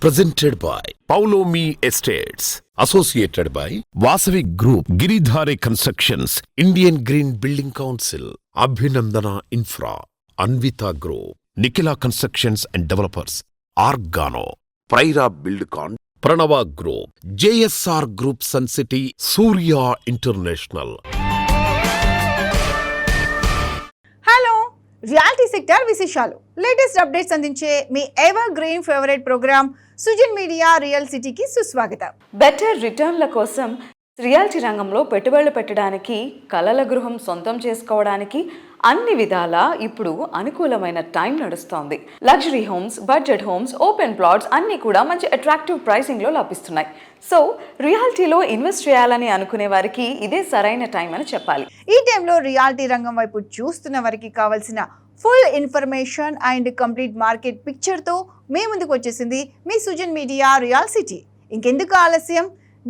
presented by Paulomi Estates, associated by Vasavi Group, Giridhari Constructions, Indian Green Building Council, Abhinandana Infra, Anvita Group, Nikhila Constructions and Developers, Argano, Praira Buildcon, Pranava Group, JSR Group Sun City, Surya International. Hello reality sector విశేషాలు latest updates అందించే మీ evergreen favourite programme Sujan media real సిటీకి సుస్వాగతం. Better రిటర్న్ల కోసం reality రంగంలో పెట్టుబడులు పెట్టడానికి, కలల గృహం సొంతం చేసుకోవడానికి అన్ని విధాలా ఇప్పుడు అనుకూలమైన టైం నడుస్తోంది. Luxury homes, budget homes, open plots అన్నీ కూడా మంచి అట్రాక్టివ్ ప్రైసింగ్లో లభిస్తున్నాయి. సో రియాలిటీలో ఇన్వెస్ట్ చేయాలని అనుకునే వారికి ఇదే సరైన టైం అని చెప్పాలి. ఈ టైంలో రియాలిటీ రంగం వైపు చూస్తున్న వారికి కావాల్సిన full information and complete market పిక్చర్తో మీ ముందుకు వచ్చేసింది మీ సుజన్ మీడియా రియల్ సిటీ. ఇంకెందుకు ఆలస్యం,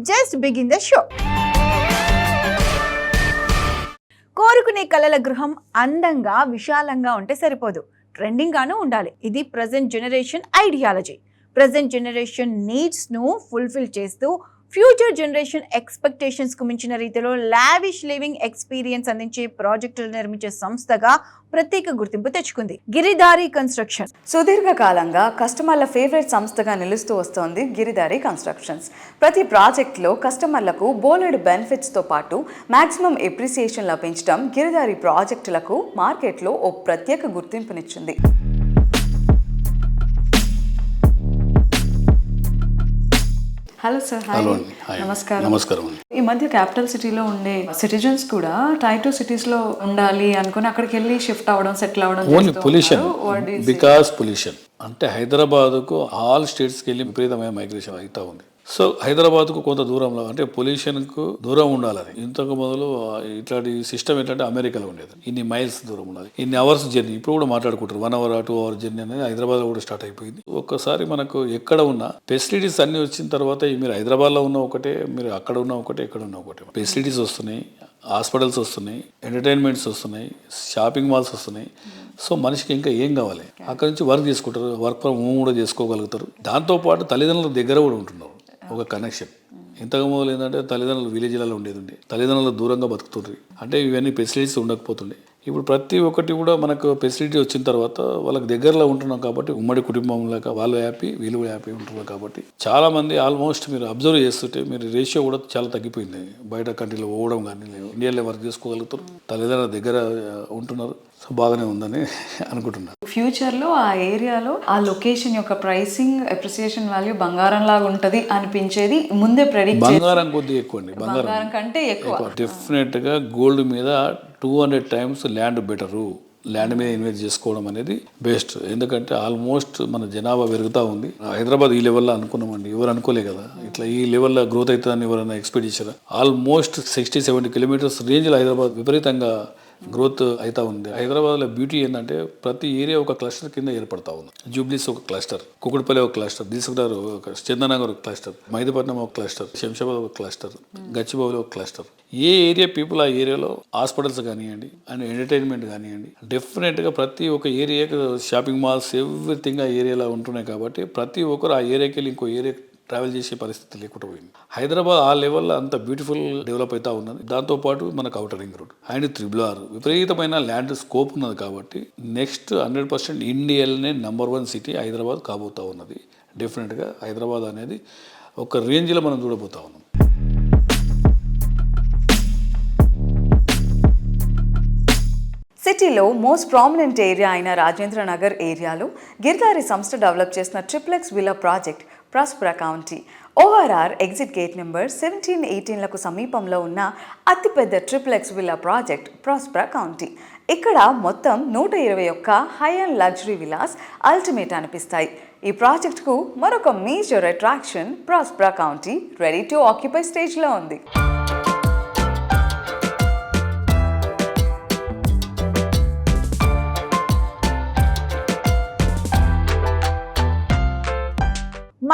జస్ట్ బిగిన్ ద షో. కోరుకునే కలల గృహం అందంగా, విశాలంగా ఉంటే సరిపోదు, ట్రెండింగ్ గాను ఉండాలి. ఇది present generation ideology. Present generation needs ను ఫుల్ఫిల్ చేస్తూ ఫ్యూచర్ జనరేషన్ ఎక్స్పెక్టేషన్స్ కు మించిన రీతిలో లావిష్ లివింగ్ ఎక్స్పీరియన్స్ అందించే ప్రాజెక్టులు నిర్మించే సంస్థగా ప్రత్యేక గుర్తింపు తెచ్చుకుంది గిరిధారి కన్స్ట్రక్షన్స్. సుదీర్ఘకాలంగా కస్టమర్ల ఫేవరెట్ సంస్థగా నిలుస్తూ వస్తోంది గిరిధారి కన్స్ట్రక్షన్స్. ప్రతి ప్రాజెక్ట్లో కస్టమర్లకు బోలెడ్ బెనిఫిట్స్తో పాటు మాక్సిమం ఎప్రిసియేషన్ లభించడం గిరిధారి ప్రాజెక్టులకు మార్కెట్లో ఓ ప్రత్యేక గుర్తింపునిచ్చింది. Hello sir. నమస్కారం. ఈ మధ్య క్యాపిటల్ సిటీలో ఉండే సిటిజన్స్ కూడా టైర్ 2 సిటీస్ లో ఉండాలి అనుకుని అక్కడికి వెళ్ళి షిఫ్ట్ అవ్వడం, సెటిల్ అవ్వడం. ఓన్లీ పొల్యూషన్, బికాస్ పొల్యూషన్ అంటే హైదరాబాద్కు ఆల్ స్టేట్స్కి వెళ్ళి విపరీతమైన మైగ్రేషన్ అవుతా ఉంది. సో హైదరాబాద్కు కొంత దూరంలో అంటే పొల్యూషన్కు దూరం ఉండాలని ఇంతకు మొదలు ఇట్లాంటి సిస్టమ్ ఏంటంటే అమెరికాలో ఉండేది. ఇన్ని మైల్స్ దూరం ఉండాలి, ఇన్ని అవర్స్ జర్నీ. ఇప్పుడు కూడా మాట్లాడుకుంటారు 1 hour 2 hour జర్నీ అనేది హైదరాబాద్లో కూడా స్టార్ట్ అయిపోయింది. ఒక్కసారి మనకు ఎక్కడ ఉన్నా ఫెసిలిటీస్ అన్ని వచ్చిన తర్వాత మీరు హైదరాబాద్లో ఉన్న ఒకటే, మీరు అక్కడ ఉన్న ఒకటే, ఇక్కడ ఉన్న ఒకటే. ఫెసిలిటీస్ వస్తున్నాయి, హాస్పిటల్స్ వస్తున్నాయి, ఎంటర్టైన్మెంట్స్ వస్తున్నాయి, షాపింగ్ మాల్స్ వస్తున్నాయి. సో మనిషికి ఇంకా ఏం కావాలి? అక్కడ నుంచి వర్క్ చేసుకుంటారు, వర్క్ ఫ్రమ్ హోమ్ కూడా చేసుకోగలుగుతారు. దాంతోపాటు తల్లిదండ్రుల దగ్గర కూడా ఉంటున్నారు, ఒక కనెక్షన్. ఇంతకు మొదలు ఏంటంటే తల్లిదండ్రులు విలేజ్లలో ఉండేది, తల్లిదండ్రులు దూరంగా బతుకుతుండ్రి అంటే ఇవన్నీ ఫెసిలిటీస్ ఉండకపోతుండే. ఇప్పుడు ప్రతి ఒక్కటి కూడా మనకు ఫెసిలిటీ వచ్చిన తర్వాత వాళ్ళకి దగ్గరలో ఉంటున్నాం కాబట్టి ఉమ్మడి కుటుంబం లేక వాళ్ళు హ్యాపీ, వీళ్ళు హ్యాపీ ఉంటున్నారు కాబట్టి చాలా మంది ఆల్మోస్ట్ మీరు అబ్జర్వ్ చేస్తుంటే మీరు రేషియో కూడా చాలా తగ్గిపోయింది. బయట కంట్రీలో పోవడం కానీ ఇండియాలో వర్క్ చేసుకోగలుగుతారు, తల్లిదండ్రుల దగ్గర ఉంటున్నారు. సో బాగానే ఉందని అనుకుంటున్నాను. ఫ్యూచర్లో ఆ ఏరియాలో ఆ లొకేషన్ యొక్క ప్రైసింగ్, అప్రిసియేషన్ వాల్యూ బంగారం లాగా ఉంటుంది అనిపించేది ముందే ప్రెడిక్ట్. బంగారం కొద్దిగా ఎక్కువ అండి, బంగారం కంటే ఎక్కువ. డెఫినెట్గా గోల్డ్ మీద 200 times ల్యాండ్ బెటరు. ల్యాండ్ మీద ఇన్వెస్ట్ చేసుకోవడం అనేది బెస్ట్. ఎందుకంటే ఆల్మోస్ట్ మన జనాభా పెరుగుతూ ఉంది. హైదరాబాద్ ఈ లెవెల్లో అనుకున్నామండి, ఎవరు అనుకోలే కదా ఇట్లా ఈ లెవెల్లో గ్రోత్ అవుతుందని ఎవరైనా ఎక్స్పెక్ట్ చేశారా? ఆల్మోస్ట్ 60-70 kilometers రేంజ్లో హైదరాబాద్ విపరీతంగా గ్రోత్ అవుతా ఉంది. హైదరాబాద్లో బ్యూటీ ఏంటంటే ప్రతి ఏరియా ఒక క్లస్టర్ కింద ఏర్పడతా ఉంది. జూబ్లీస్ ఒక క్లస్టర్, కుకుట్పల్లి ఒక క్లస్టర్, దిల్సుఖ్నగర్ ఒక, చందనగర్ ఒక క్లస్టర్, మైదపట్నం ఒక క్లస్టర్, శంషాబాద్ ఒక క్లస్టర్, గచ్చిబౌలి ఒక క్లస్టర్. ఏ ఏరియా పీపుల్ ఆ ఏరియాలో హాస్పిటల్స్ కానివ్వండి అండ్ ఎంటర్టైన్మెంట్ కానివ్వండి, డెఫినెట్గా ప్రతి ఒక్క ఏరియాకి షాపింగ్ మాల్స్ ఎవ్రీథింగ్ ఆ ఏరియాలో ఉంటున్నాయి. కాబట్టి ప్రతి ఒక్కరు ఆ ఏరియాకి వెళ్ళి ఇంకో ఏరియా ట్రావెల్ చేసే పరిస్థితి లేకుండా పోయింది. హైదరాబాద్ ఆ లెవెల్లో అంత బ్యూటిఫుల్ డెవలప్ అవుతా ఉన్నది. దాంతోపాటు మనకు outer ring road and 3R విపరీతమైన ల్యాండ్ స్కోప్ ఉన్నది. కాబట్టి నెక్స్ట్ 100% ఇండియాలోనే నెంబర్ 1 సిటీ హైదరాబాద్ కాబోతా ఉన్నది. డెఫినెట్గా హైదరాబాద్ అనేది ఒక రేంజ్లో మనం చూడబోతా ఉన్నాం. సిటీలో మోస్ట్ ప్రామినెంట్ ఏరియా అయిన రాజేంద్ర నగర్ ఏరియాలో గిరిధారి సంస్థ డెవలప్ చేసిన triplex villa project Prospera County. ORR exit gate number 17-18లకు సమీపంలో ఉన్న అతిపెద్ద triplex villa project Prospera County. ఇక్కడ మొత్తం 121 high and luxury villas ultimate అనిపిస్తాయి. ఈ ప్రాజెక్టుకు మరొక major attraction Prospera County ready to occupy స్టేజ్లో ఉంది.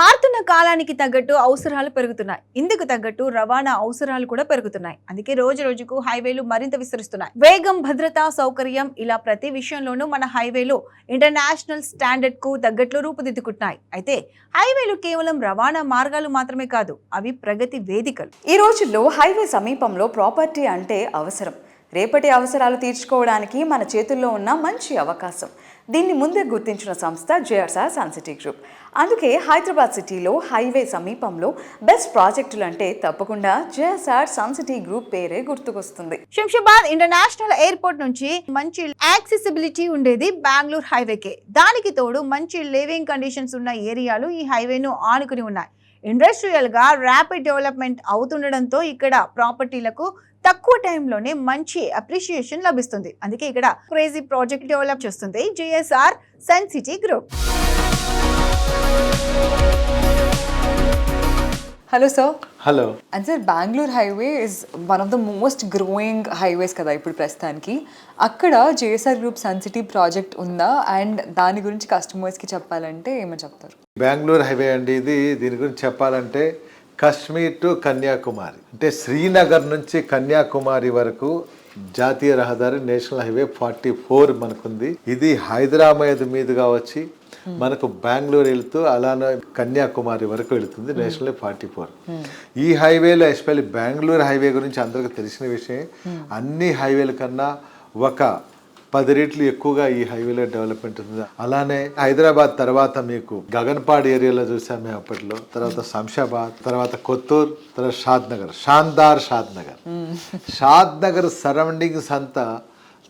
మారుతున్న కాలానికి తగ్గట్టు అవసరాలు పెరుగుతున్నాయి. ఇందుకు తగ్గట్టు రవాణా అవసరాలు కూడా పెరుగుతున్నాయి. అందుకే రోజు రోజుకు హైవేలు మరింత విస్తరిస్తున్నాయి. వేగం, భద్రత, సౌకర్యం ఇలా ప్రతి విషయంలోనూ మన హైవేలు ఇంటర్నేషనల్ స్టాండర్డ్ కు తగ్గట్లు రూపుదిద్దుకుంటున్నాయి. అయితే హైవేలు కేవలం రవాణా మార్గాలు మాత్రమే కాదు, అవి ప్రగతి వేదికలు. ఈ రోజుల్లో హైవే సమీపంలో ప్రాపర్టీ అంటే అవసరం. రేపటి అవసరాలు తీర్చుకోవడానికి మన చేతుల్లో ఉన్న మంచి అవకాశం. దీన్ని ముందే గుర్తించిన సంస్థ జేఎస్ఆర్ సన్ సిటీ గ్రూప్. అందుకే హైదరాబాద్ సిటీలో హైవే సమీపంలో బెస్ట్ ప్రాజెక్టులు అంటే తప్పకుండా జేఎస్ఆర్ సన్ సిటీ గ్రూప్ పేరే గుర్తుకొస్తుంది. శంషాబాద్ ఇంటర్నేషనల్ ఎయిర్పోర్ట్ నుంచి మంచి యాక్సెసిబిలిటీ ఉండేది బెంగళూరు హైవేకే. దానికి తోడు మంచి లివింగ్ కండిషన్స్ ఉన్న ఏరియాలు ఈ హైవేను ఆనుకుని ఉన్నాయి. ఇండస్ట్రియల్ గా ర్యాపిడ్ డెవలప్మెంట్ అవుతుండడంతో ఇక్కడ ప్రాపర్టీలకు తక్కువ టైంలోనే మంచి అప్రిషియేషన్ లభిస్తుంది. అందుకే ఇక్కడ క్రేజీ ప్రాజెక్ట్ డెవలప్ చేస్తుంది JSR Sun City Group. Hello sir. Hello. And sir, Bengaluru highway is one of the most growing highways కదా ఇప్పుడు ప్రస్తుతానికి. అక్కడ JSR group Sun City project ఉందా? అండ్ దాని గురించి కస్టమర్స్కి చెప్పాలంటే ఏమని చెప్తారు? బెంగళూరు హైవే అండి ఇది. దీని గురించి చెప్పాలంటే కాశ్మీర్ టు కన్యాకుమారి, అంటే శ్రీనగర్ నుంచి కన్యాకుమారి వరకు జాతీయ రహదారి నేషనల్ హైవే 44 మనకుంది. ఇది హైదరాబాద్ మీదుగా వచ్చి మనకు బెంగళూరు వెళ్తూ అలానే కన్యాకుమారి వరకు వెళుతుంది నేషనల్ 44. ఈ హైవేలో ఎస్పెషల్లీ బెంగళూరు హైవే గురించి అందరికీ తెలిసిన విషయం. అన్ని హైవేల కన్నా ఒక 10 రెట్లు ఎక్కువగా ఈ హైవేలో డెవలప్మెంట్ ఉంది. అలానే హైదరాబాద్ తర్వాత మీకు గగన్పాడ్ ఏరియాలో చూసాం మేము అప్పట్లో, తర్వాత శంషాబాద్, తర్వాత కొత్తూరు, తర్వాత షాద్ నగర్ సరౌండింగ్స్ అంతా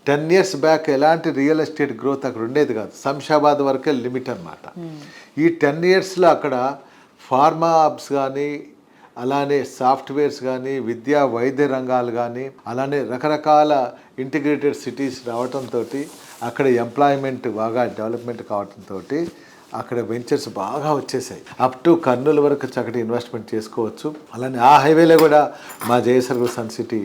10 years బ్యాక్ ఎలాంటి రియల్ ఎస్టేట్ గ్రోత్ అక్కడ ఉండేది కాదు. శంషాబాద్ వరకే లిమిట్ అన్నమాట. ఈ 10 yearsలో అక్కడ ఫార్మా హబ్స్ కానీ, అలానే సాఫ్ట్వేర్స్ కానీ, విద్యా వైద్య రంగాలు కానీ, అలానే రకరకాల ఇంటిగ్రేటెడ్ సిటీస్ రావడంతో అక్కడ ఎంప్లాయ్మెంట్ బాగా డెవలప్మెంట్ కావడంతో అక్కడ వెంచర్స్ బాగా వచ్చేసాయి. అప్ టు కర్నూలు వరకు చక్కటి ఇన్వెస్ట్మెంట్ చేసుకోవచ్చు. అలానే ఆ హైవేలో కూడా మా JSR Sun city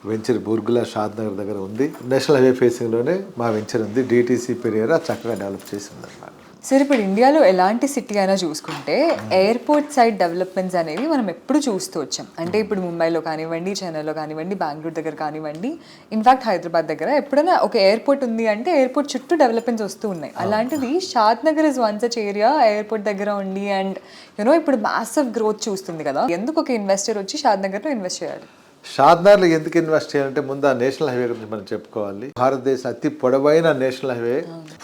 venture Burgula షాద్ నగర్ దగ్గర ఉంది. నేషనల్ హైవే ఫేసింగ్లోనే మా వెంచర్ ఉంది. డిటీసీ పెరియరా చక్కగా డెవలప్ చేసింది అన్నమాట. సార్, ఇప్పుడు ఇండియాలో ఎలాంటి సిటీ అయినా చూసుకుంటే ఎయిర్పోర్ట్ సైడ్ డెవలప్మెంట్స్ అనేవి మనం ఎప్పుడు చూస్తూ వచ్చాం. అంటే ఇప్పుడు ముంబైలో కానివ్వండి, చెన్నైలో కానివ్వండి, బెంగళూరు దగ్గర కానివ్వండి, ఇన్ఫాక్ట్ హైదరాబాద్ దగ్గర ఎప్పుడైనా ఒక ఎయిర్పోర్ట్ ఉంది అంటే ఎయిర్పోర్ట్ చుట్టూ డెవలప్మెంట్స్ వస్తూ ఉన్నాయి. అలాంటిది Shadnagar is one such area airport దగ్గర ఉండి అండ్ యూనో ఇప్పుడు మ్యాసివ్ గ్రోత్ చూస్తుంది కదా. ఎందుకు ఒక ఇన్వెస్టర్ వచ్చి షాద్ నగర్లో ఇన్వెస్ట్ చేయాలి? షాద్నగర్లో ఎందుకు ఇన్వెస్ట్ చేయాలంటే ముందు ఆ నేషనల్ హైవే గురించి మనం చెప్పుకోవాలి. భారతదేశం అతి పొడవైన national highway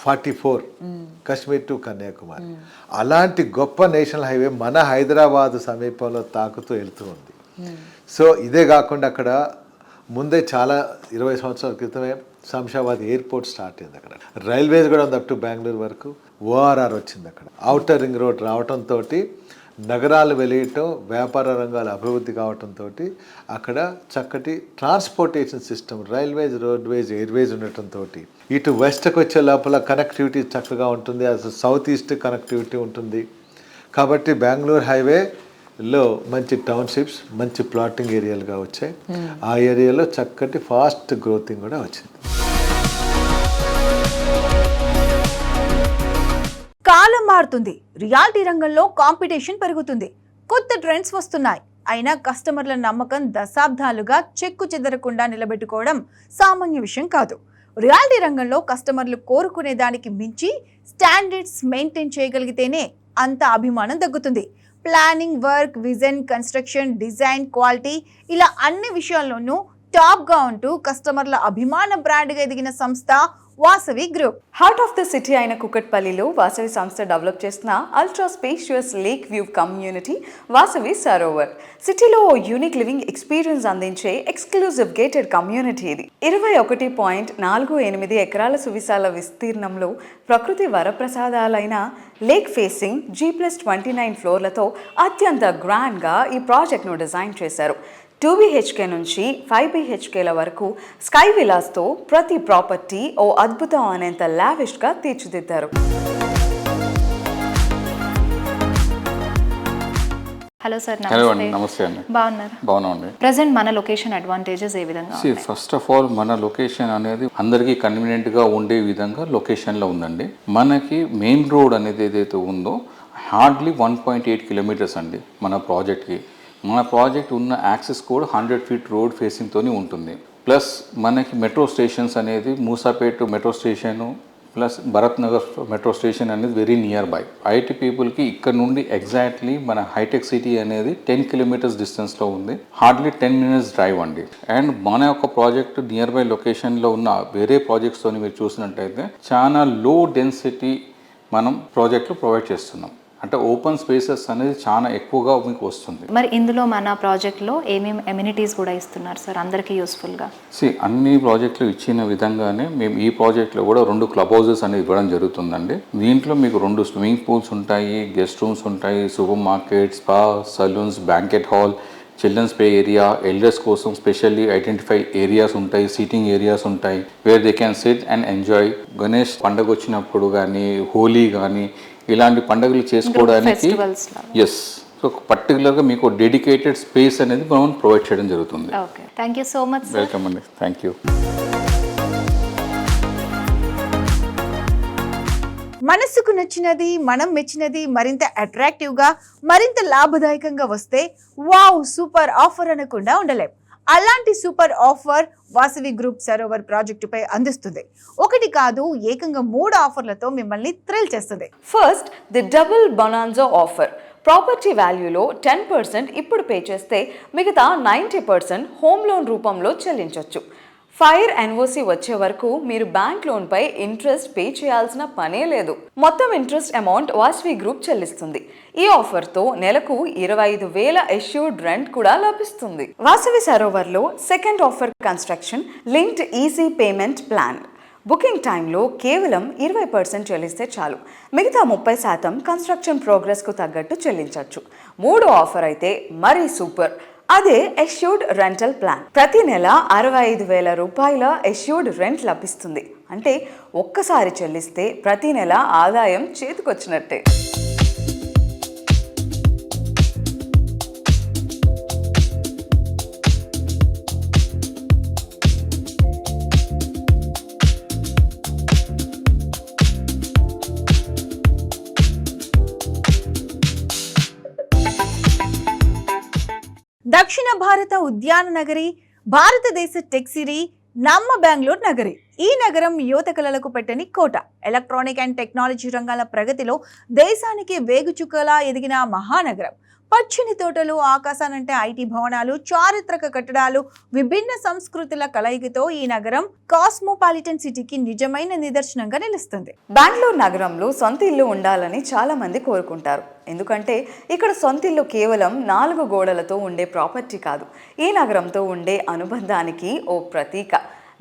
44 Kashmir to Kanyakumari. అలాంటి గొప్ప నేషనల్ హైవే మన హైదరాబాద్ సమీపంలో తాకుతూ వెళ్తూ ఉంది. సో ఇదే కాకుండా అక్కడ ముందే చాలా 20 సంవత్సరాల క్రితమే శంషాబాద్ ఎయిర్పోర్ట్ స్టార్ట్ అయింది. అక్కడ రైల్వేస్ కూడా ఉంది అప్ టు బెంగళూరు వరకు. ఓఆర్ఆర్ వచ్చింది. అక్కడ ఔటర్ రింగ్ రోడ్ రావడంతో నగరాలు వెలియటం, వ్యాపార రంగాలు అభివృద్ధి కావడంతో అక్కడ చక్కటి transportation system, railways, roadways, Airways ఉండటంతో ఇటు వెస్ట్కి వచ్చే లోపల కనెక్టివిటీ చక్కగా ఉంటుంది. అసలు సౌత్ ఈస్ట్ కనెక్టివిటీ ఉంటుంది. కాబట్టి బెంగళూరు హైవేలో మంచి టౌన్షిప్స్, మంచి ప్లాటింగ్ ఏరియాలుగా వచ్చాయి. ఆ ఏరియాలో చక్కటి ఫాస్ట్ గ్రోతింగ్ కూడా వచ్చింది. కాలం మారుతుంది, రియాలిటీ రంగంలో కాంపిటీషన్ పెరుగుతుంది, కొత్త ట్రెండ్స్ వస్తున్నాయి. అయినా కస్టమర్ల నమ్మకం దశాబ్దాలుగా చెక్కు చెదరకుండా నిలబెట్టుకోవడం సామాన్య విషయం కాదు. రియాలిటీ రంగంలో కస్టమర్లు కోరుకునే దానికి మించి స్టాండర్డ్స్ మెయింటైన్ చేయగలిగితేనే అంత అభిమానం తగ్గుతుంది. Planning, work, vision, construction, design, quality ఇలా అన్ని విషయాల్లోనూ టాప్గా ఉంటూ కస్టమర్ల అభిమాన బ్రాండ్గా ఎదిగిన సంస్థ Vasavi group. Heart of the city అయిన కుకట్పల్లిలో వాసవి సంస్థ డెవలప్ చేసిన ultra spacious lake view community Vasavi Sarovar. సిటీలో యూనిక్ లివింగ్ ఎక్స్పీరియన్స్ అందించే ఎక్స్క్లూజివ్ గేటెడ్ కమ్యూనిటీ ఇది. 21.48 ఎకరాల సువిశాల విస్తీర్ణంలో ప్రకృతి వరప్రసాదాలైన లేక్ ఫేసింగ్ G+29 ఫ్లోర్లతో అత్యంత గ్రాండ్గా ఈ ప్రాజెక్ట్ను డిజైన్ చేశారు. 2 BHK నుంచి 5 BHKల వరకు స్కై విలాస్తో ప్రతి ప్రాపర్టీ ఓ అద్భుతం అనేంత లావిష్గా తీర్చిదిద్దారు. హలో సార్, నమస్తే అండి. బాగున్నారు? బాగున్నాండి. ప్రెసెంట్ మన లొకేషన్ అడ్వాంటేజెస్ ఏ విధంగా? ఫస్ట్ ఆఫ్ ఆల్ మన లొకేషన్ అనేది అందరికీ కన్వీనియంట్గా ఉండే విధంగా లొకేషన్లో ఉందండి. మనకి మెయిన్ రోడ్ అనేది ఏదైతే ఉందో హార్డ్లీ 1.8 కిలోమీటర్స్ అండి మన ప్రాజెక్ట్కి. మన ప్రాజెక్ట్ ఉన్న యాక్సెస్ కూడా 100 ఫీట్ రోడ్ ఫేసింగ్తోనే ఉంటుంది. ప్లస్ మనకి మెట్రో స్టేషన్స్ అనేది Moosapet metro station plus Bharat Nagar metro station అనేది వెరీ నియర్ బై. ఐటీ పీపుల్కి ఇక్కడ నుండి ఎగ్జాక్ట్లీ మన హైటెక్ సిటీ అనేది 10 కిలోమీటర్స్ డిస్టెన్స్లో ఉంది. హార్డ్లీ 10 మినిట్స్ డ్రైవ్ అండి. అండ్ మన యొక్క ప్రాజెక్ట్ నియర్ బై లొకేషన్లో ఉన్న వేరే ప్రాజెక్ట్స్తో మీరు చూసినట్టయితే చాలా లో డెన్సిటీ మనం ప్రాజెక్టులు ప్రొవైడ్ చేస్తున్నాం. అంటే ఓపెన్ స్పేసెస్ అనేది చాలా ఎక్కువగా మీకు వస్తుంది. మరి ఇందులో మన ప్రాజెక్ట్లో ఏమేమి ఎమ్యూనిటీస్ కూడా ఇస్తున్నారు సార్ అందరికీ యూస్ఫుల్గా? అన్ని ప్రాజెక్టులు ఇచ్చిన విధంగానే మేము ఈ ప్రాజెక్ట్లో కూడా 2 క్లబ్ హౌసెస్ అనేది ఇవ్వడం జరుగుతుందండి. దీంట్లో మీకు 2 స్విమ్మింగ్ పూల్స్ ఉంటాయి, గెస్ట్ రూమ్స్ ఉంటాయి, supermarket, spa, salons, banquet hall, children's play area, elders కోసం స్పెషల్లీ ఐడెంటిఫై ఏరియాస్ ఉంటాయి, సీటింగ్ ఏరియాస్ ఉంటాయి where they can sit and enjoy. Ganesh పండుగ వచ్చినప్పుడు కానీ, హోలీ కానీ ఇలాంటి పండుగలు చేసుకోవడానికి ఎస్ సో పర్టికులర్గా మీకు డెడికేటెడ్ స్పేస్ అనేది మనం ప్రొవైడ్ చేయడం జరుగుతుంది. Okay, thank you so much. Welcome అండి, థ్యాంక్ యూ. మనసుకు నచ్చినది, మనం మెచ్చినది మరింత అట్రాక్టివ్గా, మరింత లాభదాయకంగా వస్తే వావ్ సూపర్ ఆఫర్ అనకుండా ఉండలేం. అలాంటి super offer Vasavi group Sarovar ప్రాజెక్టుపై అందిస్తుంది. ఒకటి కాదు, ఏకంగా 3 ఆఫర్లతో మిమ్మల్ని థ్రిల్ చేస్తుంది. First, the double bonanza offer. Property వాల్యూలో 10% ఇప్పుడు పే చేస్తే మిగతా 90% హోమ్ లోన్ రూపంలో చెల్లించవచ్చు. ఫైర్ ఎన్ఓసి వచ్చే వరకు మీరు బ్యాంక్ లోన్పై ఇంట్రెస్ట్ పే చేయాల్సిన పనే లేదు. మొత్తం ఇంట్రెస్ట్ అమౌంట్ వాసవి గ్రూప్ చెల్లిస్తుంది. ఈ ఆఫర్తో నెలకు 25,000 ఎష్యూర్డ్ రెంట్ కూడా లభిస్తుంది. వాసవి సరోవర్లో second offer construction linked easy payment plan. Booking టైంలో కేవలం 20% చెల్లిస్తే చాలు, మిగతా 30% కన్స్ట్రక్షన్ ప్రోగ్రెస్కు తగ్గట్టు చెల్లించవచ్చు. 3వ ఆఫర్ అయితే మరీ సూపర్. అదే ఎష్యూర్డ్ రెంటల్ ప్లాన్. ప్రతి నెల 65,000 రూపాయల ఎష్యూర్డ్ రెంట్ లభిస్తుంది. అంటే ఒక్కసారి చెల్లిస్తే ప్రతి నెల ఆదాయం చేతికొచ్చినట్టే. దక్షిణ భారత ఉద్యాన నగరి, భారతదేశ టెక్ సిటీ, నమ్మ బెంగళూరు నగరి. ఈ నగరం యువత కళలకు పెట్టని కోట. ఎలక్ట్రానిక్ అండ్ టెక్నాలజీ రంగాల ప్రగతిలో దేశానికి వేగుచుక్కలా ఎదిగిన మహానగరం. పచ్చని తోటలు, ఆకాశానంటే ఐటీ భవనాలు, చారిత్రక కట్టడాలు, విభిన్న సంస్కృతుల కలయికతో ఈ నగరం కాస్మోపాలిటన్ సిటీకి నిజమైన నిదర్శనంగా నిలుస్తుంది. బెంగళూరు నగరంలో సొంత ఇల్లు ఉండాలని చాలా మంది కోరుకుంటారు. ఎందుకంటే ఇక్కడ సొంత ఇల్లు కేవలం 4 గోడలతో ఉండే ప్రాపర్టీ కాదు, ఈ నగరంతో ఉండే అనుబంధానికి ఓ ప్రతీక.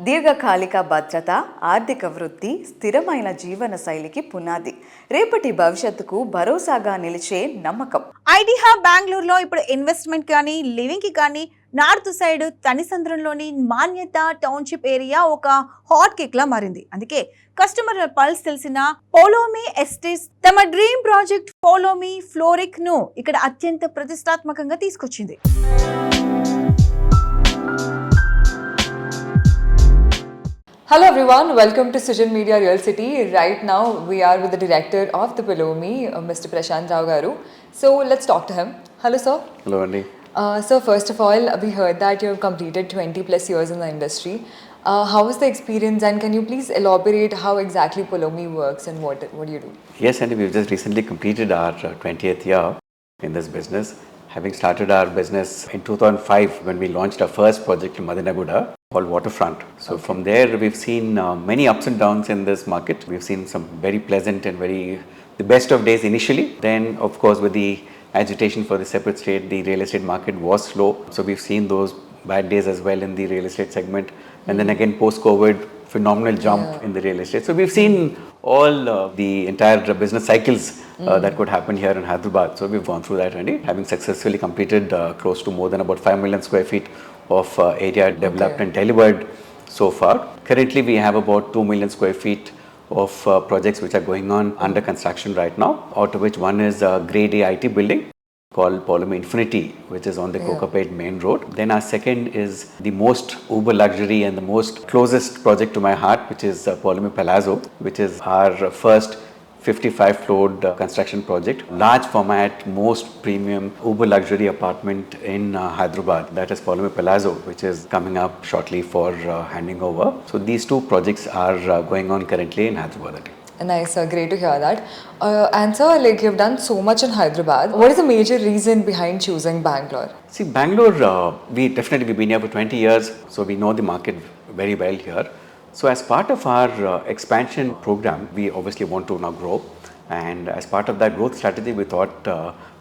దీర్ఘకాలిక భద్రత, ఆర్థిక వృద్ధి, స్థిరమైన జీవన శైలికి పునాది. రేపటి భవిష్యత్తుకు భరోసాగా నిలిచే నమ్మకం. ఐటీ హబ్ బెంగళూరులో ఇప్పుడు ఇన్వెస్ట్మెంట్ కానీ, లివింగ్ కి కానీ నార్త్ సైడ్ తనిసంద్రంలోని మాన్యత టౌన్షిప్ ఏరియా ఒక హాట్ కేక్ లా మారింది. అందుకే కస్టమర్ల పల్స్ తెలిసిన పోలోమీ ఎస్టేట్స్ తమ డ్రీమ్ ప్రాజెక్ట్ పోలోమీ ఫ్లోరిక్ ను ఇక్కడ అత్యంత ప్రతిష్టాత్మకంగా తీసుకొచ్చింది. Hello everyone, welcome to Sujan Media Real City. Right now we are with the director of the Polomi, Mr. Prashant Rao Garu. So let's talk to him. Hello sir. Hello Andy. So first of all, we heard that you have completed 20 plus years in the industry. How was the experience, and can you please elaborate how exactly Polomi works and what do you do? Yes, and we've just recently completed our 20th year in this business. Having started our business in 2005 when we launched our first project in Madinaguda called Waterfront. So from there we've seen many ups and downs in this market. We've seen some very pleasant and the best of days initially. Then of course with the agitation for the separate state, the real estate market was slow. So we've seen those bad days as well in the real estate segment. And then again post-COVID, phenomenal jump in the real estate. So we've seen all the entire business cycles that could happen here in Hyderabad. So we've gone through that already, having successfully completed close to more than about 5 million square feet of area developed and delivered so far. Currently we have about 2 million square feet of projects which are going on under construction right now, out of which one is a Grade A IT building called Polymer Infinity, which is on the Kokapet main road. Then our second is the most uber luxury and the most closest project to my heart, which is Polymer Palazzo, which is our first 55-floored construction project, large format, most premium, uber luxury apartment in Hyderabad. That is Paulomi Palazzo, which is coming up shortly for handing over. So these two projects are going on currently in Hyderabad. Nice, great to hear that. And sir, like you've done so much in Hyderabad. What is the major reason behind choosing Bangalore? See, Bangalore, we've been here for 20 years, so we know the market very well here. So as part of our expansion program, we obviously want to now grow. And as part of that growth strategy, we thought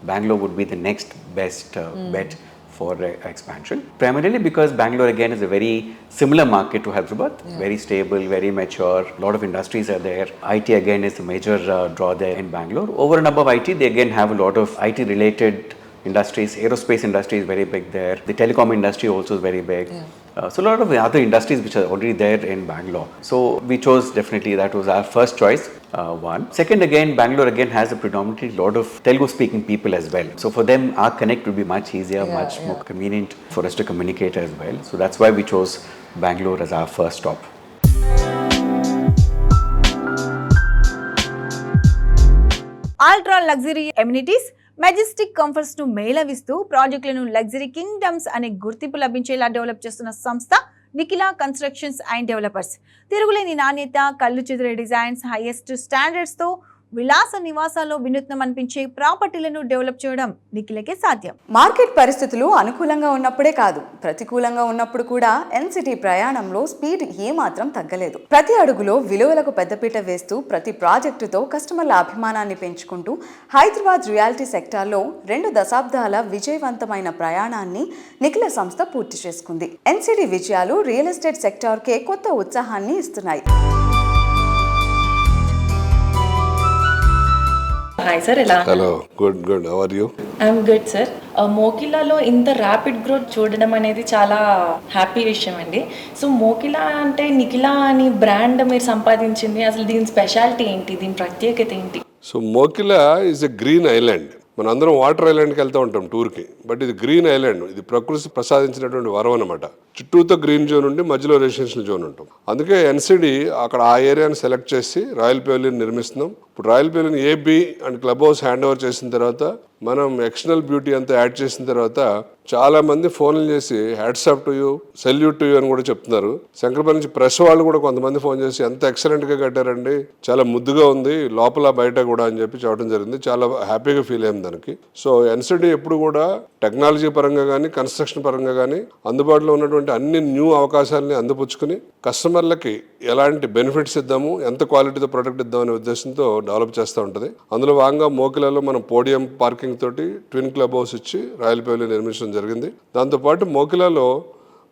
Bangalore would be the next best bet for expansion. Primarily because Bangalore again is a very similar market to Hyderabad, very stable, very mature, a lot of industries are there. IT again is a major draw there in Bangalore. Over and above IT, they again have a lot of IT related industries. Aerospace industry is very big there. The telecom industry also is very big. So a lot of the other industries which are already there in Bangalore. So we chose, definitely that was our first choice, one. Second, again, Bangalore again has a predominantly lot of Telugu speaking people as well. So for them, our connect would be much easier, much more convenient for us to communicate as well. So that's why we chose Bangalore as our first stop. Ultra luxury amenities, Majestic comforts ను మేళవిస్తూ ప్రాజెక్టులను luxury kingdoms అనే గుర్తింపు లభించేలా develop చేస్తున్న సంస్థ Nikhila constructions and developers. తిరుగులేని నాణ్యత, కళ్ళు చెదిరే designs, highest standards తో విలాస నివాసాల్లో వినూత్నం అనిపించే ప్రాపర్టీలను డెవలప్ చేయడం నిఖిలకే సాధ్యం. మార్కెట్ పరిస్థితులు అనుకూలంగా ఉన్నప్పుడే కాదు, ప్రతికూలంగా ఉన్నప్పుడు కూడా ఎన్సిటీ ప్రయాణంలో స్పీడ్ ఏమాత్రం తగ్గలేదు. ప్రతి అడుగులో విలువలకు పెద్దపీట వేస్తూ ప్రతి ప్రాజెక్టుతో కస్టమర్ల అభిమానాన్ని పెంచుకుంటూ హైదరాబాద్ రియాలిటీ సెక్టార్లో 2 దశాబ్దాల విజయవంతమైన ప్రయాణాన్ని నిఖిల సంస్థ పూర్తి చేసుకుంది. ఎన్సిటీ విజయాలు రియల్ ఎస్టేట్ సెక్టార్కే కొత్త ఉత్సాహాన్ని ఇస్తున్నాయి. హాయ్ సార్, ఎలా? Hello, good. How are you? I'm good sir. మోకిలాలో ఇంత ర్యాపిడ్ గ్రోత్ చూడడం అనేది చాలా హ్యాపీ విషయం అండి. సో మోకిలా అంటే నిఖిలా అని బ్రాండ్ మీరు సంపాదించింది, అసలు దీని స్పెషాలిటీ ఏంటి, దీని ప్రత్యేకత ఏంటి? So Mokila is a green island. మన అందరం వాటర్ ఐలాండ్కి వెళ్తూ ఉంటాం టూర్కి, బట్ ఇది గ్రీన్ ఐలాండ్. ఇది ప్రకృతి ప్రసాదించినటువంటి వరం అనమాట. చుట్టూతో గ్రీన్ జోన్ ఉండి మధ్యలో రెసిడెన్షియల్ జోన్ ఉంటాం. అందుకే ఎన్సిడి అక్కడ ఆ ఏరియాని సెలెక్ట్ చేసి రాయల్ పెవిలియన్ నిర్మిస్తున్నాం. ఇప్పుడు Royal Pavilion A B and club house hand over చేసిన తర్వాత, మనం ఎక్స్టర్నల్ బ్యూటీ అంతా యాడ్ చేసిన తర్వాత చాలా మంది ఫోన్లు చేసి hats off to you, salute to you అని కూడా చెప్తున్నారు. శంకరపల్లి నుంచి ప్రెస్ వాళ్ళు కూడా కొంతమంది ఫోన్ చేసి ఎంత ఎక్సలెంట్ గా కట్టారండి, చాలా ముద్దుగా ఉంది లోపల బయట కూడా అని చెప్పి చెప్పడం జరిగింది. చాలా హ్యాపీగా ఫీల్ అయ్యింది దానికి. సో ఎన్సిడి ఎప్పుడు కూడా టెక్నాలజీ పరంగా కానీ కన్స్ట్రక్షన్ పరంగా కానీ అందుబాటులో ఉన్నటువంటి అన్ని న్యూ అవకాశాలని అందిపుచ్చుకుని కస్టమర్లకి ఎలాంటి బెనిఫిట్స్ ఇద్దాము, ఎంత క్వాలిటీతో ప్రొడక్ట్ ఇద్దాం అనే ఉద్దేశంతో డెవలప్ చేస్తూ ఉంటుంది. అందులో భాగంగా మోకిలాలో మనం పోడియం పార్కింగ్ తోటి ట్విన్ క్లబ్ హౌస్ ఇచ్చి రాయల్ పెవిలియన్ నిర్మించడం జరిగింది. దాంతోపాటు మోకిలాలో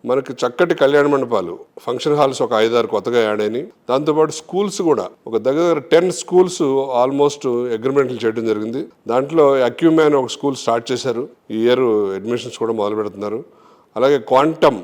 మనకి చక్కటి కళ్యాణ మండపాలు, ఫంక్షన్ హాల్స్ ఒక 5-6 కొత్తగా యాడ్ అయినాయి. దాంతోపాటు స్కూల్స్ కూడా ఒక దగ్గర 10 స్కూల్స్ ఆల్మోస్ట్ అగ్రిమెంట్లు చేయడం జరిగింది. దాంట్లో అక్యూమ్యాన్ ఒక స్కూల్ స్టార్ట్ చేశారు. ఈ ఇయర్ అడ్మిషన్స్ కూడా మొదలు పెడుతున్నారు. అలాగే క్వాంటమ్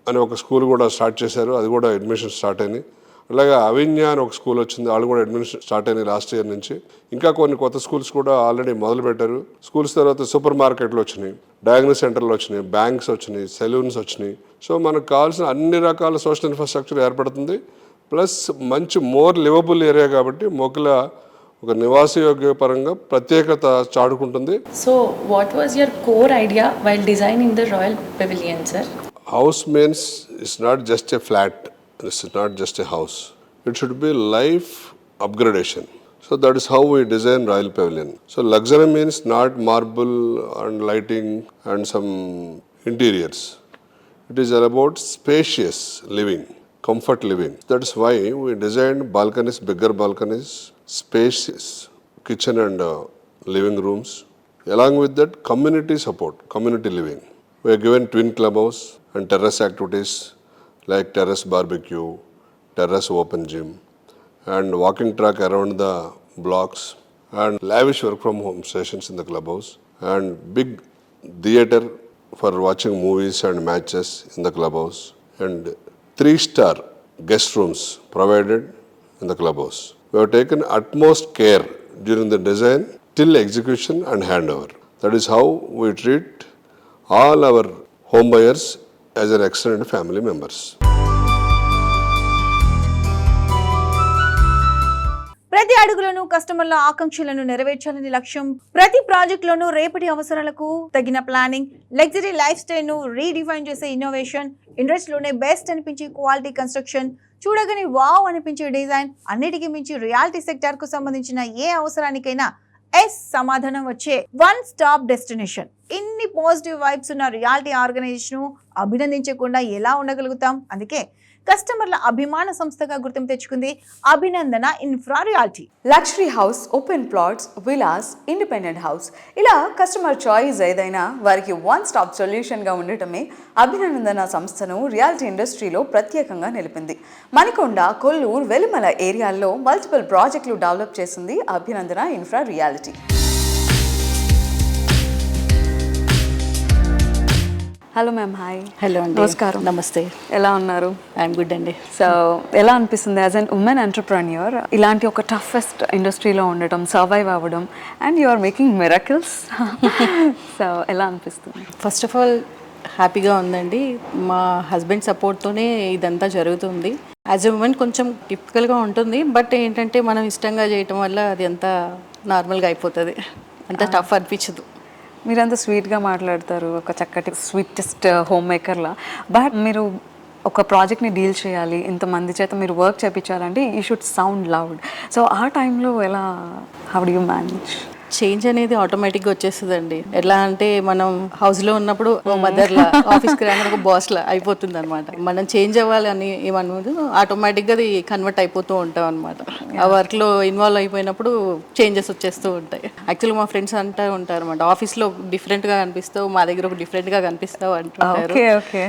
అనే ఒక స్కూల్ కూడా స్టార్ట్ చేశారు, అది కూడా అడ్మిషన్ స్టార్ట్ అయినాయి. అలాగే అవిన్య అని ఒక స్కూల్ వచ్చింది, వాళ్ళు కూడా అడ్మిషన్ స్టార్ట్ అయినాయి లాస్ట్ ఇయర్ నుంచి. ఇంకా కొన్ని కొత్త స్కూల్స్ కూడా ఆల్రెడీ మొదలు పెట్టారు. స్కూల్స్ తర్వాత సూపర్ మార్కెట్లు వచ్చినాయి, డయాగ్నోస్ సెంటర్లు వచ్చినాయి, బ్యాంక్స్ వచ్చినాయి, సెలూన్స్ వచ్చినాయి. సో మనకు కావాల్సిన అన్ని రకాల సోషల్ ఇన్ఫ్రాస్ట్రక్చర్ ఏర్పడుతుంది. ప్లస్ మంచి మోర్ లివబుల్ ఏరియా కాబట్టి మోకిలా ఒక నివాసయోగ్య పరంగా ప్రత్యేకత చాటుకుంటుంది. So what was your core idea while designing the Royal Pavilion sir? House means it's not just a flat, it's not just a house. It should be life upgradation. So that is how we design Royal Pavilion. So luxury means not marble and lighting and some interiors. It is all about spacious living, comfort living. That is why we designed balconies, bigger balconies, spacious kitchen and living rooms. Along with that, community support, community living. We are given twin clubhouse and terrace activities like terrace barbecue, terrace open gym, and walking track around the blocks, and lavish work from home sessions in the clubhouse, and big theater for watching movies and matches in the clubhouse, and 3-star guest rooms provided in the clubhouse. We have taken utmost care during the design till execution and handover. That is how we treat all our home buyers as an extended family members. ప్రతి అడుగులోనూ కస్టమర్ల ఆకాంక్షలను నెరవేర్చాలని లక్ష్యం. ప్రతి ప్రాజెక్టులోనూ రేపటి అవసరాలకు తగిన ప్లానింగ్, లగ్జరీ లైఫ్ స్టైల్ ను రీడిఫైన్ చేసే ఇన్నోవేషన్, ఇండస్ట్రీలోనే బెస్ట్ అనిపించే క్వాలిటీ కన్స్ట్రక్షన్, చూడగానే వావ్ అనిపించే డిజైన్, అన్నిటికీ మించి రియాలిటీ సెక్టార్ కు సంబంధించిన ఏ అవసరానికైనా సమాధానం వచ్చే వన్ స్టాప్ డెస్టినేషన్. ఇన్ని పాజిటివ్ వైబ్స్ ఉన్న రియాలిటీ ఆర్గనైజేషన్ అభినందించకుండా ఎలా ఉండగలుగుతాం? అందుకే కస్టమర్ల అభిమాన సంస్థగా గుర్తింపు తెచ్చుకుంది అభినందన infra reality. Luxury house, open plots, Vilas, independent house, ఇలా కస్టమర్ చాయిస్ ఏదైనా వారికి వన్ స్టాప్ సొల్యూషన్గా ఉండటమే అభినందన సంస్థను రియాలిటీ ఇండస్ట్రీలో ప్రత్యేకంగా నిలిపింది. మణికొండ, కొల్లూరు, వెలిమల ఏరియాల్లో మల్టిపుల్ ప్రాజెక్టులు డెవలప్ చేసింది అభినందన infra reality. Hello ma'am, hi. Hello అండి, నమస్కారం. నమస్తే. ఎలా ఉన్నారు? ఐఎమ్ గుడ్ అండి. సో ఎలా అనిపిస్తుంది యాజ్ అన్ ఉమెన్ ఎంటర్ప్రెన్యూర్ ఇలాంటి ఒక టఫెస్ట్ ఇండస్ట్రీలో ఉండటం, సర్వైవ్ అవ్వడం, and you are making miracles? So ఎలా అనిపిస్తుంది? ఫస్ట్ ఆఫ్ ఆల్ హ్యాపీగా ఉందండి. మా హస్బెండ్ సపోర్ట్తోనే ఇదంతా జరుగుతుంది. యాజ్ ఎ ఉమెన్ కొంచెం టిపికల్గా ఉంటుంది, బట్ ఏంటంటే మనం ఇష్టంగా చేయటం వల్ల అది అంతా నార్మల్గా అయిపోతుంది, అంత టఫ్ అనిపించదు. మీరంతా స్వీట్గా మాట్లాడతారు, ఒక చక్కటి స్వీటెస్ట్ హోమ్ మేకర్లా. బట్ మీరు ఒక ప్రాజెక్ట్ని డీల్ చేయాలి, ఇంతమంది చేత మీరు వర్క్ చేయించాలంటే you should sound loud. So ఆ టైంలో ఎలా, how do you manage? Change అనేది ఆటోమేటిక్గా వచ్చేస్తుందండి. ఎలా అంటే మనం హౌస్లో ఉన్నప్పుడు మదర్లా, ఆఫీస్కి రాని ఒక బాస్లా అయిపోతుంది అనమాట. మనం చేంజ్ అవ్వాలి అని ఏమన్నది ఆటోమేటిక్గా అది కన్వర్ట్ అయిపోతూ ఉంటాం అనమాట. ఆ వర్క్లో ఇన్వాల్వ్ అయిపోయినప్పుడు చేంజెస్ వచ్చేస్తూ ఉంటాయి. యాక్చువల్గా మా ఫ్రెండ్స్ అంటూ ఉంటారు అనమాట, ఆఫీస్లో డిఫరెంట్గా కనిపిస్తావు, మా దగ్గర ఒక డిఫరెంట్గా కనిపిస్తావు అంటుంటారు. ఓకే,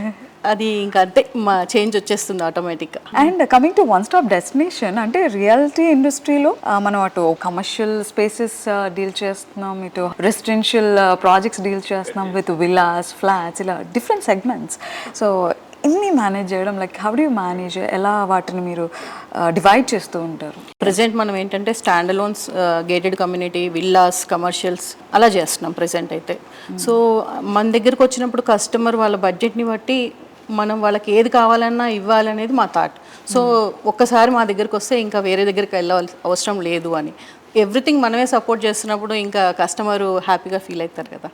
అది ఇంకా అంతే, మా చేంజ్ వచ్చేస్తుంది ఆటోమేటిక్గా. And coming to one stop destination, అంటే రియాలిటీ ఇండస్ట్రీలో మనం అటు కమర్షియల్ స్పేసెస్ డీల్ చేస్తున్నాం, ఇటు రెసిడెన్షియల్ ప్రాజెక్ట్స్ డీల్ చేస్తున్నాం, విత్ విల్లాస్, ఫ్లాట్స్, ఇలా డిఫరెంట్ సెగ్మెంట్స్. సో ఇన్ని మేనేజ్ చేయడం, like how do you manage, ఎలా వాటిని మీరు డివైడ్ చేస్తూ ఉంటారు? ప్రజెంట్ మనం ఏంటంటే standalones, gated community, villas, commercials అలా చేస్తున్నాం ప్రజెంట్ అయితే. సో మన దగ్గరకు వచ్చినప్పుడు కస్టమర్ వాళ్ళ బడ్జెట్ని బట్టి మనం వాళ్ళకి ఏది కావాలన్నా ఇవ్వాలనేది మా థాట్. సో ఒక్కసారి మా దగ్గరకు వస్తే ఇంకా వేరే దగ్గరికి వెళ్ళాల్సిన అవసరం లేదు అని, ఎవ్రీథింగ్ మనమే సపోర్ట్ చేస్తున్నప్పుడు ఇంకా కస్టమర్ హ్యాపీగా ఫీల్ అవుతారు కదా,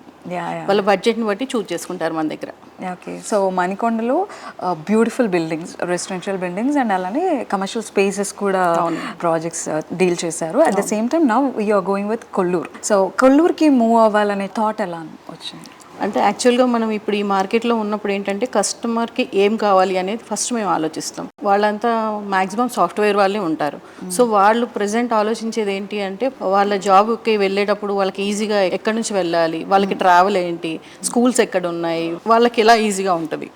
వాళ్ళ బడ్జెట్ని బట్టి చూజ్ చేసుకుంటారు మన దగ్గర. ఓకే, సో మణికొండలో beautiful buildings, residential buildings and అలానే కమర్షియల్ స్పేసెస్ కూడా ప్రాజెక్ట్స్ డీల్ చేశారు. At the same time now you are going with Kolluru. So కొల్లూరుకి మూవ్ అవ్వాలనే థాట్ ఎలా వచ్చింది? అంటే యాక్చువల్గా మనం ఇప్పుడు ఈ మార్కెట్లో ఉన్నప్పుడు ఏంటంటే కస్టమర్కి ఏం కావాలి అనేది ఫస్ట్ మేము ఆలోచిస్తాం. వాళ్ళంతా మ్యాక్సిమం సాఫ్ట్వేర్ వాళ్ళే ఉంటారు. సో వాళ్ళు ప్రజెంట్ ఆలోచించేది ఏంటి అంటే వాళ్ళ జాబ్కి వెళ్ళేటప్పుడు వాళ్ళకి ఈజీగా ఎక్కడి నుంచి వెళ్ళాలి, వాళ్ళకి ట్రావెల్ ఏంటి, స్కూల్స్ ఎక్కడ ఉన్నాయి, వాళ్ళకి ఎలా ఈజీగా ఉంటుంది.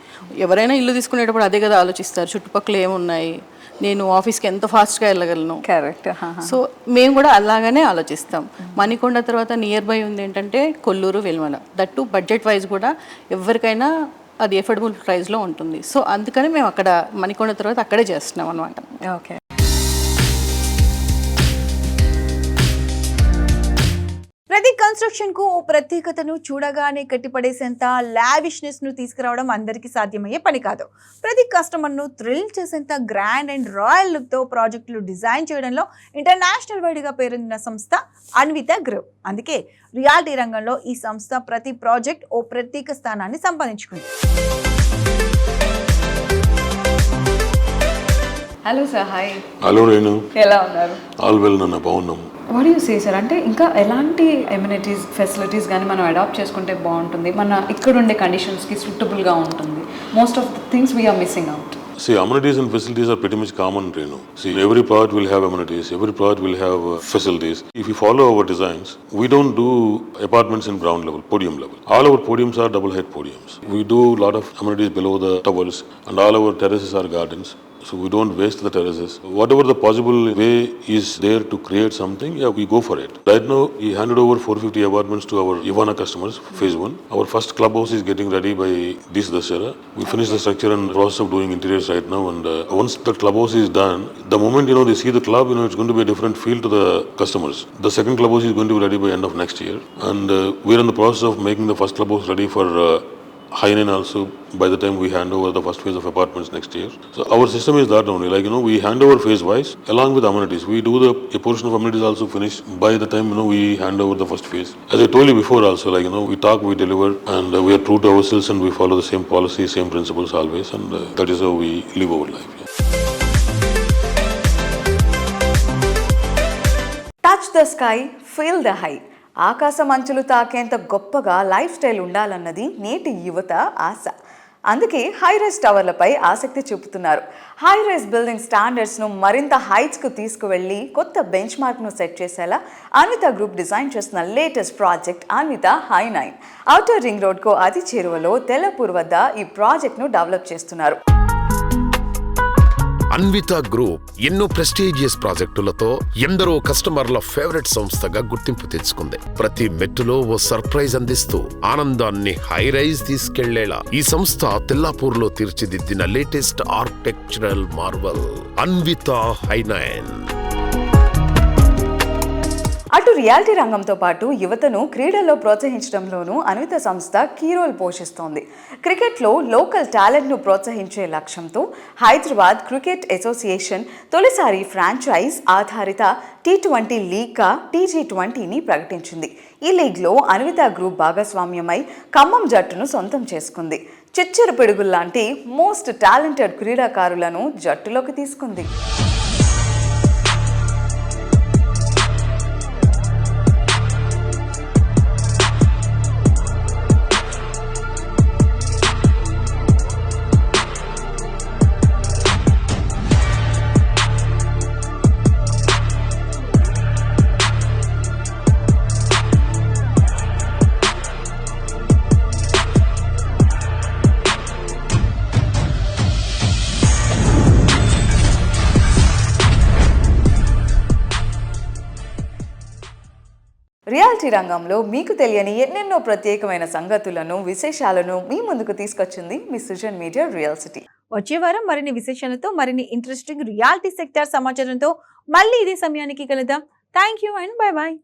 ఎవరైనా ఇల్లు తీసుకునేటప్పుడు అదే కదా ఆలోచిస్తారు, చుట్టుపక్కల ఏమున్నాయి, నేను ఆఫీస్కి ఎంత ఫాస్ట్గా వెళ్ళగలను. కరెక్ట్. సో మేము కూడా అలాగనే ఆలోచిస్తాం. మణికొండ తర్వాత నియర్ బై ఉంది ఏంటంటే Kolluru, Velimala, that budget wise కూడా ఎవరికైనా అది ఎఫోర్డబుల్ ప్రైస్లో ఉంటుంది. సో అందుకని మేము అక్కడ మణికొండ తర్వాత అక్కడే చేస్తున్నాం అనమాట. ఓకే. ప్రతి కన్స్ట్రక్షన్ కు ఓ ప్రత్యేకతను చూడగానే కట్టిపడేసేంత లావిష్నెస్ ను తీసుకురావడం అందరికీ సాధ్యమయ్యే పని కాదు. ప్రతి కస్టమర్ ను థ్రిల్ చేసేంత గ్రాండ్ అండ్ రాయల్ లుక్ తో ప్రాజెక్టులు డిజైన్ చేయడంలో ఇంటర్నేషనల్ వైడ్ గా పేరొందిన సంస్థ అన్విత గ్రూప్. అందుకే రియాలిటీ రంగంలో ఈ సంస్థ ప్రతి ప్రాజెక్ట్ ఓ ప్రత్యేక స్థానాన్ని సంపాదించుకుంది. Hello sir, hi. Hello Renu, ఎలా ఉన్నారు? ఆల్ వెల్ నాన్న, బాగున్నాము. వాట్ యూ సే సార్, అంటే ఇంకా ఎలాంటి ఎమ్యూనిటీస్, ఫెసిలిటీస్ కానీ మనం అడాప్ట్ చేసుకుంటే బాగుంటుంది, మన ఇక్కడ ఉండే కండిషన్స్కి సూటబుల్గా ఉంటుంది? Most of the things we're missing out. See, amenities and facilities are pretty much common, Renu. See, every part will have amenities, every part will have facilities. If you follow our designs, we don't do apartments in ground level, podium level. All our podiums are double height podiums. We do a lot of amenities below the towers, and all our terraces are gardens. So we don't waste the terraces. Whatever the possible way is there to create something, yeah, we go for it. Right now, we handed over 450 apartments to our Ivana customers, phase 1. Our first clubhouse is getting ready by this Dussehra. We finished the structure and process of doing interiors right now. And once the clubhouse is done, the moment, they see the club, it's going to be a different feel to the customers. The second clubhouse is going to be ready by end of next year. And we're in the process of making the first clubhouse ready for Hainan also, by the time we hand over the first phase of apartments next year. So our system is that only, like, we hand over phase wise along with amenities. We do a portion of amenities also finish by the time, we hand over the first phase. As I told you before also, like, we talk, we deliver, and we are true to ourselves, and we follow the same policy, same principles always, and that is how we live our life. Touch the sky, feel the high. ఆకాశం అంచులు తాకేంత గొప్పగా life style ఉండాలన్నది నేటి యువత ఆశ. అందుకే high rise టవర్లపై ఆసక్తి చూపుతున్నారు. High rise building స్టాండర్డ్స్ను మరింత హైట్స్కు తీసుకువెళ్ళి కొత్త బెంచ్ మార్క్ను సెట్ చేసేలా అన్విత గ్రూప్ డిజైన్ చేస్తున్న లేటెస్ట్ ప్రాజెక్ట్ అన్విత హై9. ఔటర్ రింగ్ రోడ్కు అతి చేరువలో తెల్లపూర్ వద్ద ఈ ప్రాజెక్ట్ను డెవలప్ చేస్తున్నారు. అన్విత గ్రూప్ ఎన్నో ప్రెస్టీజియస్ ప్రాజెక్టులతో ఎందరో కస్టమర్ల ఫేవరెట్ సంస్థగా గుర్తింపు తెచ్చుకుంది. ప్రతి మెట్టులో ఓ సర్ప్రైజ్ అందిస్తూ ఆనందాన్ని హై రైజ్ తీసుకెళ్లేలా ఈ సంస్థ తెల్లాపూర్లో తీర్చిదిద్దిన లేటెస్ట్ ఆర్కిటెక్చరల్ మార్వల్ అన్విత హై9. అటు రియాలిటీ రంగంతో పాటు యువతను క్రీడల్లో ప్రోత్సహించడంలోనూ అన్విత సంస్థ కీ రోల్ పోషిస్తోంది. క్రికెట్లో లోకల్ టాలెంట్ను ప్రోత్సహించే లక్ష్యంతో హైదరాబాద్ క్రికెట్ అసోసియేషన్ తొలిసారి ఫ్రాంచైజ్ ఆధారిత T20 లీగ్గా TG20ని ప్రకటించింది. ఈ లీగ్లో అన్విత గ్రూప్ భాగస్వామ్యమై ఖమ్మం జట్టును సొంతం చేసుకుంది. చిచ్చర పిడుగుల్లాంటి మోస్ట్ టాలెంటెడ్ క్రీడాకారులను జట్టులోకి తీసుకుంది. రియాలిటీ రంగంలో మీకు తెలియని ఎన్నెన్నో ప్రత్యేకమైన సంగతులను, విశేషాలను మీ ముందుకు తీసుకొచ్చింది మీ సృజన్ మీడియా రియల్ సిటీ. వచ్చే వారం మరిన్ని విశేషాలతో, మరిన్ని ఇంట్రెస్టింగ్ రియాలిటీ సెక్టార్ సమాచారంతో మళ్ళీ ఇదే సమయానికి కలుద్దాం. Thank you and bye bye.